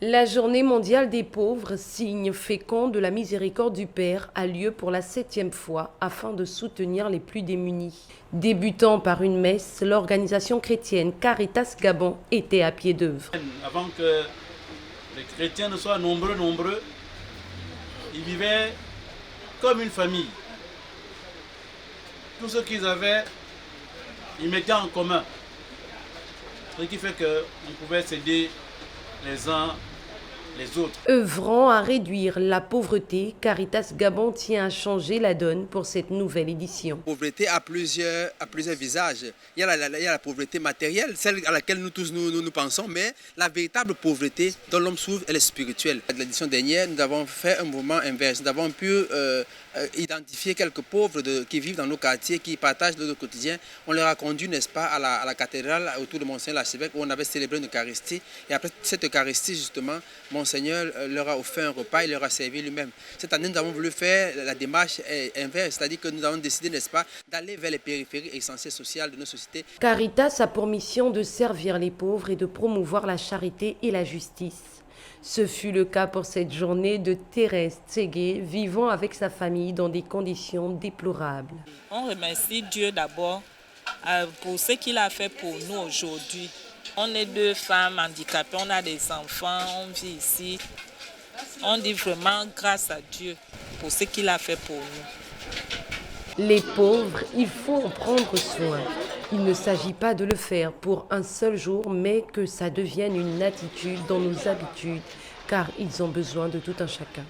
La journée mondiale des pauvres, signe fécond de la miséricorde du Père, a lieu pour la 7e fois afin de soutenir les plus démunis. Débutant par une messe, l'organisation chrétienne Caritas Gabon était à pied d'œuvre. Avant que les chrétiens ne soient nombreux, ils vivaient comme une famille. Tout ce qu'ils avaient, ils mettaient en commun. Ce qui fait qu'on pouvait s'aider les uns les autres. Œuvrant à réduire la pauvreté, Caritas Gabon tient à changer la donne pour cette nouvelle édition. La pauvreté a plusieurs visages. Il y a la pauvreté matérielle, celle à laquelle nous tous nous pensons, mais la véritable pauvreté dont l'homme souffre, elle est spirituelle. À l'édition dernière, nous avons fait un mouvement inverse. Nous avons pu identifier quelques pauvres qui vivent dans nos quartiers, qui partagent leur quotidien. On leur a conduit, n'est-ce pas, à la cathédrale autour de Monseigneur l'archevêque où on avait célébré une Eucharistie. Et après cette Eucharistie, justement, Monseigneur leur a offert un repas, il leur a servi lui-même. Cette année, nous avons voulu faire la démarche inverse, c'est-à-dire que nous avons décidé, n'est-ce pas, d'aller vers les périphéries essentielles sociales de nos sociétés. Caritas a pour mission de servir les pauvres et de promouvoir la charité et la justice. Ce fut le cas pour cette journée de Thérèse Tségué, vivant avec sa famille dans des conditions déplorables. On remercie Dieu d'abord pour ce qu'il a fait pour nous aujourd'hui. On est 2 femmes handicapées, on a des enfants, on vit ici. On dit vraiment grâce à Dieu pour ce qu'il a fait pour nous. Les pauvres, il faut en prendre soin. Il ne s'agit pas de le faire pour un seul jour, mais que ça devienne une attitude dans nos habitudes, car ils ont besoin de tout un chacun.